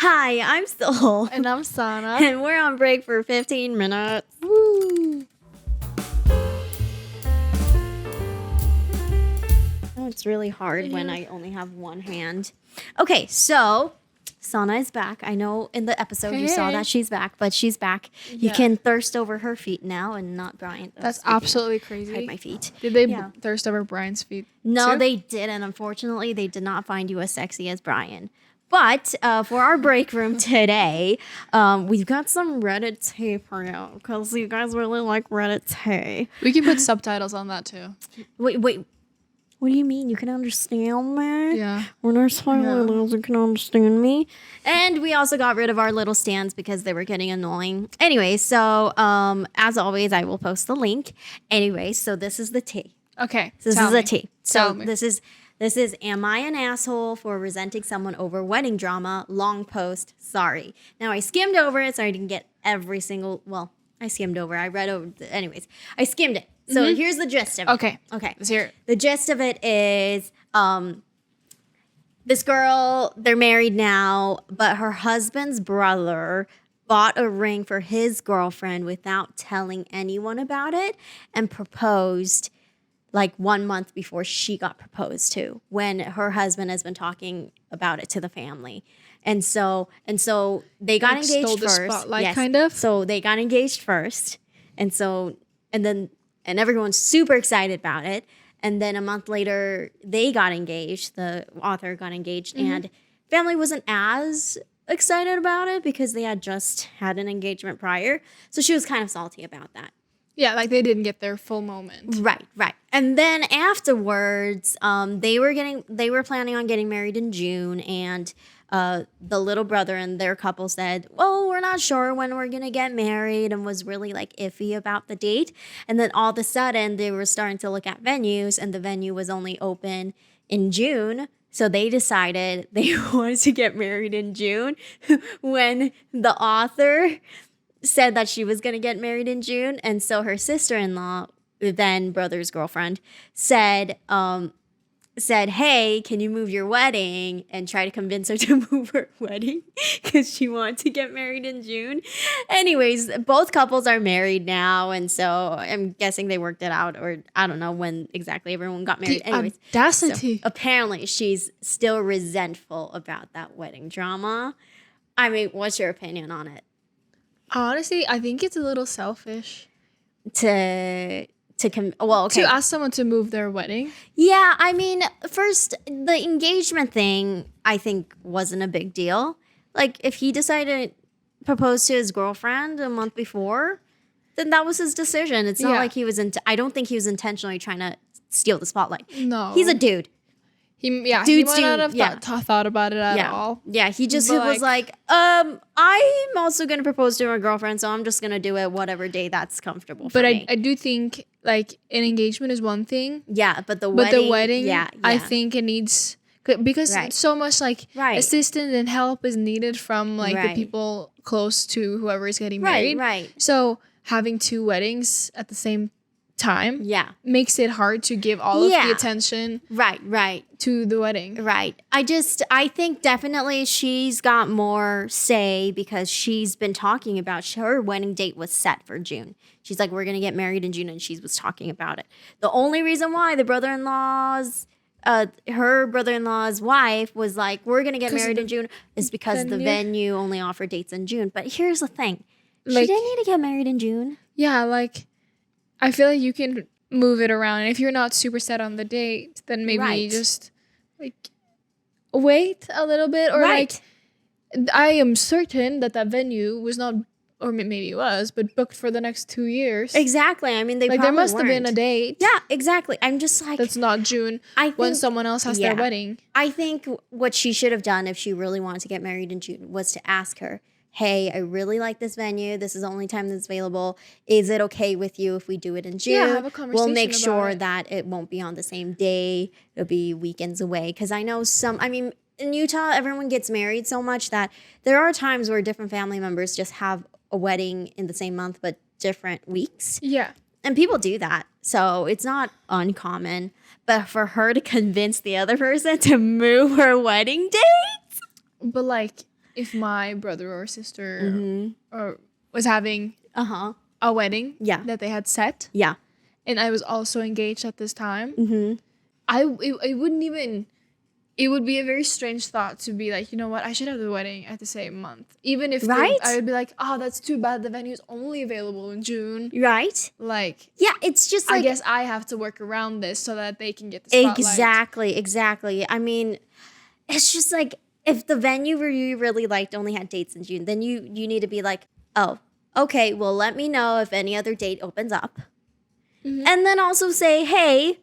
Hi, I'm Sol. And I'm Sanna. And we're on break for 15 minutes. Woo! Oh, it's really hard when I only have one hand. Okay, so Sanna is back. I know in the episode you saw that she's back, but she's back. You can thirst over her feet now and not Brian. That's absolutely crazy. Hide my feet. Did they thirst over Brian's feet? No, too? they didn't. Unfortunately, they did not find you as sexy as Brian. But for our break room today, we've got some Reddit tea for you because you guys really like Reddit tea. We can put subtitles on that too. Wait. What do you mean? You can understand me? Yeah. When there's subtitles, you can understand me. And we also got rid of our little stands because they were getting annoying. Anyway, so as always, I will post the link. Anyway, so this is the tea. Okay. This is the tea. So me. this is am I an asshole for resenting someone over wedding drama? Long post. Sorry. Now I skimmed over it, so I didn't get every single. Well, I skimmed over. I read over. Anyways, I skimmed it. So here's the gist of it. Okay. Let's hear it. The gist of it is this girl, they're married now, but her husband's brother bought a ring for his girlfriend without telling anyone about it and proposed like 1 month before she got proposed to, when her husband has been talking about it to the family. And so they got engaged stole the first. spotlight, kind of? So they got engaged first. And everyone's super excited about it. And then a month later, they got engaged. The author got engaged. And family wasn't as excited about it because they had just had an engagement prior. So she was kind of salty about that. Yeah, like they didn't get their full moment. Right. And then afterwards, they were planning on getting married in June, and the little brother and their couple said, "Oh, we're not sure when we're gonna get married," and was really like iffy about the date. And then all of a sudden, they were starting to look at venues, and the venue was only open in June. So they decided they wanted to get married in June when the author said that she was going to get married in June. And so her sister-in-law, then brother's girlfriend, said, hey, can you move your wedding? And try to convince her to move her wedding because she wanted to get married in June. Anyways, both couples are married now. And so I'm guessing they worked it out, or I don't know when exactly everyone got married. Anyways, audacity. so apparently she's still resentful about that wedding drama. I mean, what's your opinion on it? Honestly, I think it's a little selfish To ask someone to move their wedding. Yeah, I mean, first, the engagement thing, I think, wasn't a big deal. Like, if he decided to propose to his girlfriend a month before, then that was his decision. It's not like he was I don't think he was intentionally trying to steal the spotlight. No. He's a dude. He might not have thought about it at all. Yeah, he just was like, I'm also going to propose to my girlfriend, so I'm just going to do it whatever day that's comfortable for me. But I do think, like, an engagement is one thing. Yeah, but the wedding, I think it needs, because so much, like, assistance and help is needed from, like, the people close to whoever is getting married. Right. So having two weddings at the same time makes it hard to give all of the attention to the wedding. I think definitely she's got more say because she's been talking about her wedding date was set for June. She's like, we're gonna get married in June, and she was talking about it. The only reason why the her brother-in-law's wife was like, we're gonna get married in June is because the venue only offered dates in June. But here's the thing, she didn't need to get married in June. Yeah, like, I feel like you can move it around. And if you're not super set on the date, then maybe just, like, wait a little bit. Or, like, I am certain that venue was not, or maybe it was, but booked for the next 2 years. Exactly. I mean, they probably there must weren't. have been a date. Yeah, exactly. I'm just like, that's not June when someone else has their wedding. I think what she should have done if she really wanted to get married in June was to ask her, hey, I really like this venue. This is the only time that's available. Is it okay with you if we do it in June? Yeah, have a conversation. We'll make sure that it won't be on the same day. It'll be weekends away. Because I know in Utah, everyone gets married so much that there are times where different family members just have a wedding in the same month, but different weeks. Yeah. And people do that. So it's not uncommon. But for her to convince the other person to move her wedding date? But, like, if my brother or sister or was having a wedding that they had set. Yeah. And I was also engaged at this time. It wouldn't even... It would be a very strange thought to be like, you know what, I should have the wedding at the same month. Even if I would be like, oh, that's too bad. The venue is only available in June. Right. Like, yeah, it's just like, I guess I have to work around this so that they can get the spotlight. Exactly. I mean, it's just like, if the venue you really liked only had dates in June, then you need to be like, oh, okay, well, let me know if any other date opens up. And then also say, hey,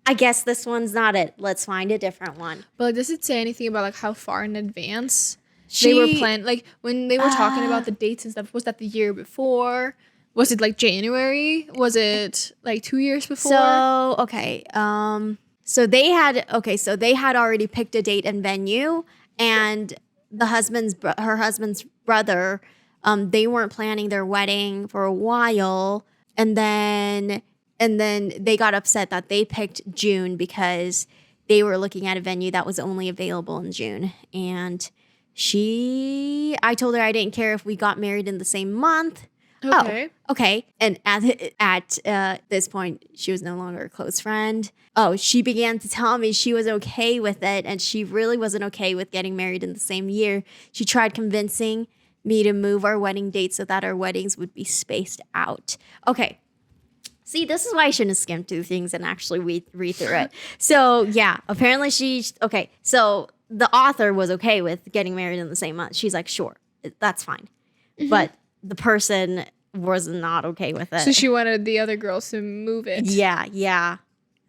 I guess this one's not it. Let's find a different one. But like, does it say anything about like how far in advance they were planned? Like when they were talking about the dates and stuff, was that the year before? Was it like January? Was it like 2 years before? So okay, so they had already picked a date and venue, and her husband's brother, they weren't planning their wedding for a while, and then they got upset that they picked June because they were looking at a venue that was only available in June. And I told her I didn't care if we got married in the same month. Okay. Oh, okay. And at this point, she was no longer a close friend. Oh, she began to tell me she was okay with it, and she really wasn't okay with getting married in the same year. She tried convincing me to move our wedding date so that our weddings would be spaced out. Okay. See, this is why I shouldn't have skimmed through things and actually read through it. So, yeah, apparently so the author was okay with getting married in the same month. She's like, sure, that's fine. But the person was not okay with it. So she wanted the other girls to move it. Yeah.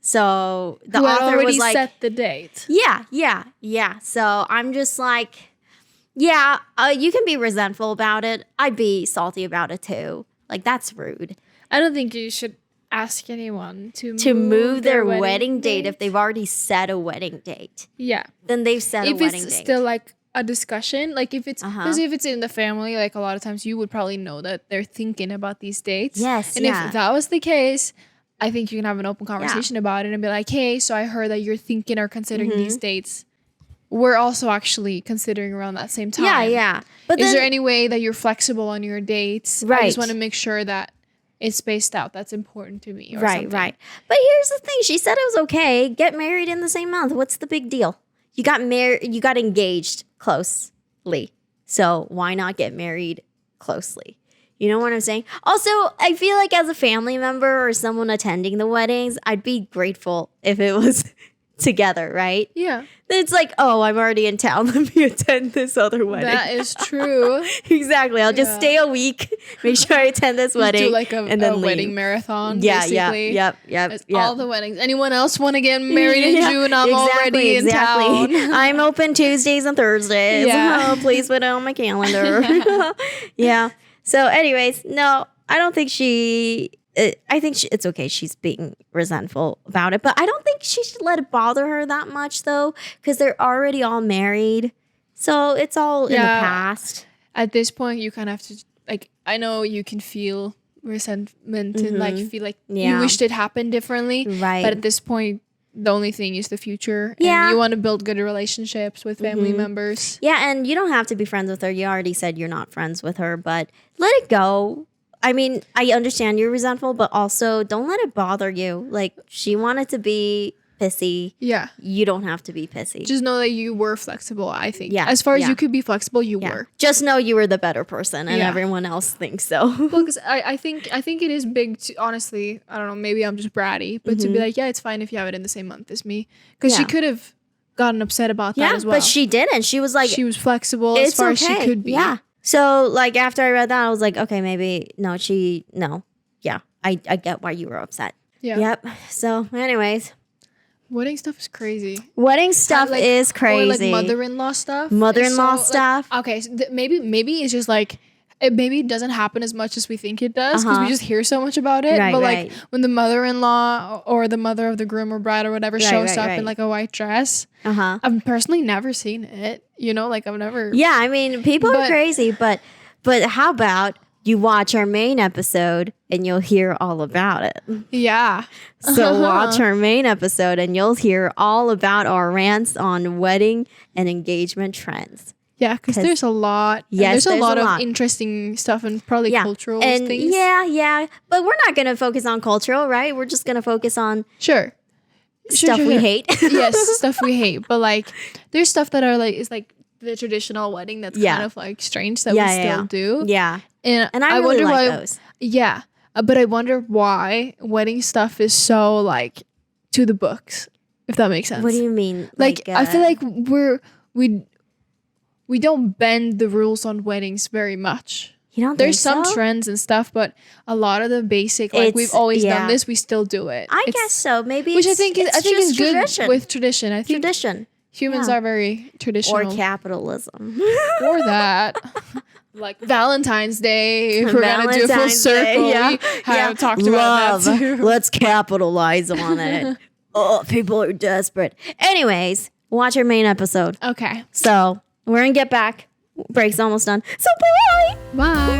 So the author was like, set the date. Yeah. So I'm just like, yeah, you can be resentful about it. I'd be salty about it too. Like, that's rude. I don't think you should ask anyone to move their wedding date if they've already set a wedding date. Yeah. Then they've set a wedding date. If it's still like a discussion, like if it's because if it's in the family, like a lot of times you would probably know that they're thinking about these dates. Yes. And if that was the case, I think you can have an open conversation about it and be like, hey, so I heard that you're thinking or considering these dates. We're also actually considering around that same time. Yeah. But is there any way that you're flexible on your dates? Right. I just want to make sure that it's spaced out. That's important to me. Or right. But here's the thing. She said it was okay. Get married in the same month. What's the big deal? You got married. You got engaged closely. So why not get married closely? You know what I'm saying? Also, I feel like as a family member or someone attending the weddings, I'd be grateful if it was together, right? Yeah. It's like, oh, I'm already in town. Let me attend this other wedding. That is true. Exactly. I'll just stay a week, make sure I attend this wedding. Do like a wedding marathon, basically. Yep. All the weddings. Anyone else want to get married in June? I'm already in town. I'm open Tuesdays and Thursdays. Yeah. Oh, please put it on my calendar. Yeah. So anyways, no, I don't think I think it's okay. She's being resentful about it, but I don't think she should let it bother her that much, though, because they're already all married. So it's all in the past. At this point, you kind of have to, like, I know you can feel resentment and like feel like you wished it happened differently. Right. But at this point, the only thing is the future. Yeah. And you want to build good relationships with family members. Yeah, and you don't have to be friends with her. You already said you're not friends with her, but let it go. I mean, I understand you're resentful, but also don't let it bother you. Like, she wanted to be pissy. Yeah. You don't have to be pissy. Just know that you were flexible, I think. Yeah. As far as you could be flexible, you were. Just know you were the better person and everyone else thinks so. Well, because I think it is big to, honestly, I don't know, maybe I'm just bratty, but to be like, yeah, it's fine if you have it in the same month as me. Because she could have gotten upset about that as well. But she didn't. She was like... She was flexible as far as she could be. Yeah. So, like, after I read that, I was like, okay, maybe, no. Yeah, I get why you were upset. Yeah. Yep. So, anyways. Wedding stuff is crazy. Wedding stuff is crazy. Or, like, mother-in-law stuff. Mother-in-law stuff. Like, okay, so maybe it's just, like, it doesn't happen as much as we think it does because we just hear so much about it. Right, but, like, when the mother-in-law or the mother of the groom or bride or whatever shows up in, like, a white dress, I've personally never seen it. You know, like, I've never... Yeah, I mean, people are crazy, but how about you watch our main episode and you'll hear all about it? Yeah. So watch our main episode and you'll hear all about our rants on wedding and engagement trends. Yeah, because there's a lot. Yes, there's a lot of interesting stuff and probably cultural things. Yeah. But we're not going to focus on cultural, right? We're just going to focus on stuff we hate. Yes, stuff we hate. But like, there's stuff that are like, is like the traditional wedding that's kind of like strange that we still do. Yeah. And I really wonder like those. Yeah. But I wonder why wedding stuff is so like to the books, if that makes sense. What do you mean? Like I feel like we don't bend the rules on weddings very much. You don't There's think some trends and stuff, but a lot of the basic, like we've always done this, we still do it. I guess so. Maybe which I think is good with tradition. I think tradition. Humans are very traditional. Or capitalism. Or that. Like Valentine's Day, if we're going to do a full circle. We have talked about that too. Let's capitalize on it. Oh, people are desperate. Anyways, watch our main episode. Okay. So we're going to get back. Break's almost done. So bye. Bye.